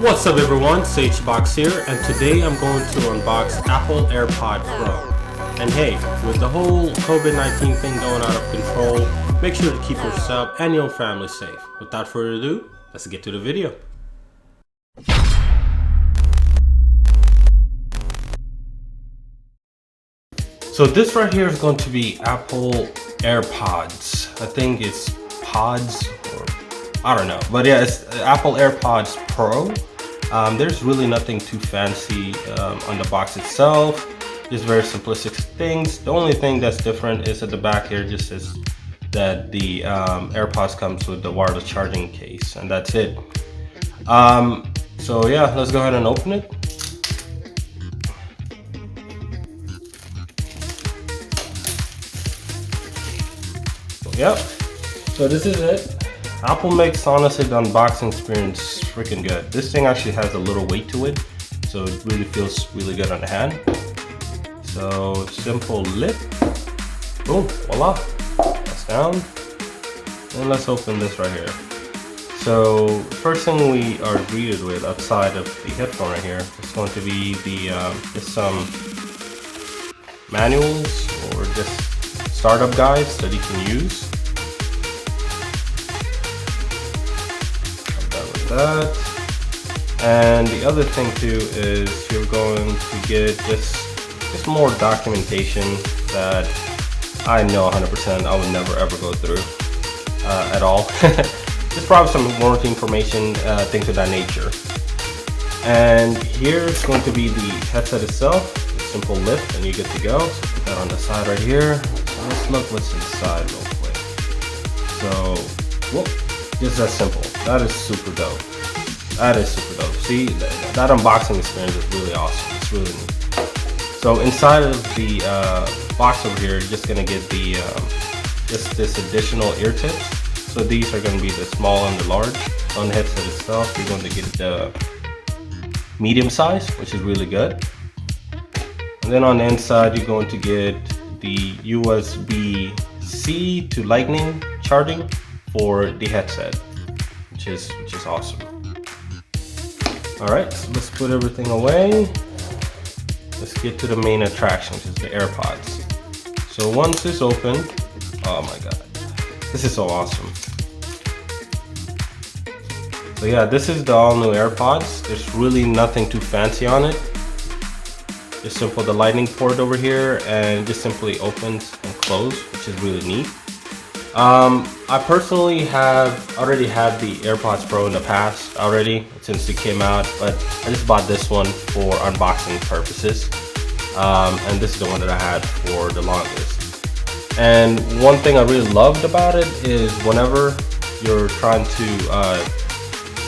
What's up everyone, SageBox here, and today I'm going to unbox Apple AirPod Pro. And hey, with the whole COVID-19 thing going out of control, make sure to keep yourself and your family safe. Without further ado, let's get to the video. So this right here is going to be Apple AirPods. I think it's pods, or I don't know, but yeah, it's Apple AirPods Pro. There's really nothing too fancy on the box itself. Just very simplistic things. The only thing that's different is at the back here just says that the AirPods comes with the wireless charging case, and that's it. So yeah, let's go ahead and open it. Yep, so this is it. Apple makes, honestly, the unboxing experience freaking good. This thing actually has a little weight to it, so it really feels really good on the hand. So simple lip, boom, voila, that's down. And let's open this right here. So first thing we are greeted with outside of the headphone right here is going to be the just some manuals or just startup guides that you can use. That, and the other thing too is you're going to get just more documentation that I know 100% I would never ever go through at all. Just probably some warranty information, things of that nature. And here's going to be the headset itself. A simple lift and you get to go. So put that on the side right here. So let's look what's inside real quick. So whoop. Just that simple. That is super dope. That is super dope. See, that unboxing experience is really awesome. It's really neat. So inside of the box over here, you're just gonna get the just this additional ear tips. So these are gonna be the small and the large. On the headset itself, you're going to get the medium size, which is really good. And then on the inside, you're going to get the USB-C to Lightning charging for the headset, which is awesome. All right, so let's put everything away. Let's get to the main attraction, which is the AirPods. So once it's open, oh my god, this is so awesome. So yeah, this is the all new AirPods. There's really nothing too fancy on it. Just simple the lightning port over here, and just simply opens and closes, which is really neat. I personally already had the AirPods Pro in the past already since it came out, but I just bought this one for unboxing purposes. And this is the one that I had for the longest. And one thing I really loved about it is whenever you're trying to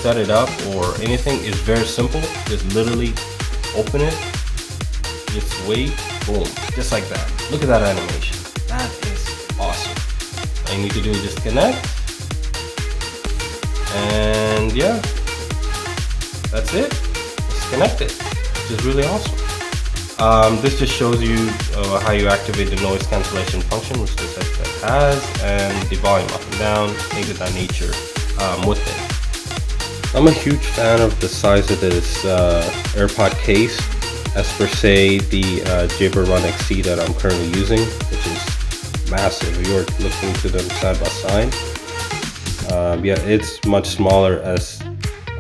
set it up or anything, it's very simple. Just literally open it, just wait, boom, just like that. Look at that animation. That is awesome. All you need to do is just connect, and yeah, that's it. It's connected, which is really awesome. This just shows you how you activate the noise cancellation function, which this headset has, and the volume up and down, things of that nature with it. I'm a huge fan of the size of this AirPod case, as per se the Jaybird Run XC that I'm currently using, which is massive. If you're looking to them side by side, yeah, it's much smaller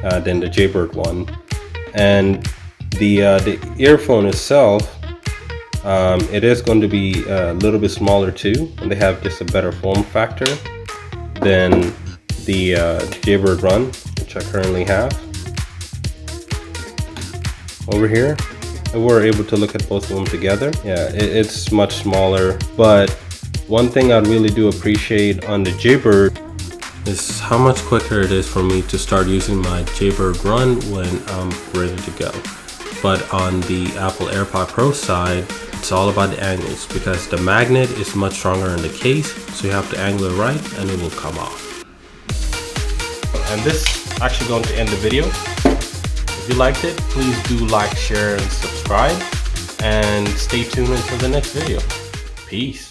than the Jaybird one. And the earphone itself, it is going to be a little bit smaller too, and they have just a better form factor than the Jaybird Run, which I currently have over here. And we're able to look at both of them together. Yeah, it's much smaller, but one thing I really do appreciate on the Jaybird is how much quicker it is for me to start using my Jaybird Run when I'm ready to go. But on the Apple AirPod Pro side, it's all about the angles, because the magnet is much stronger in the case, so you have to angle it right and it will come off. And this is actually going to end the video. If you liked it, please do like, share, and subscribe, and stay tuned until the next video. Peace.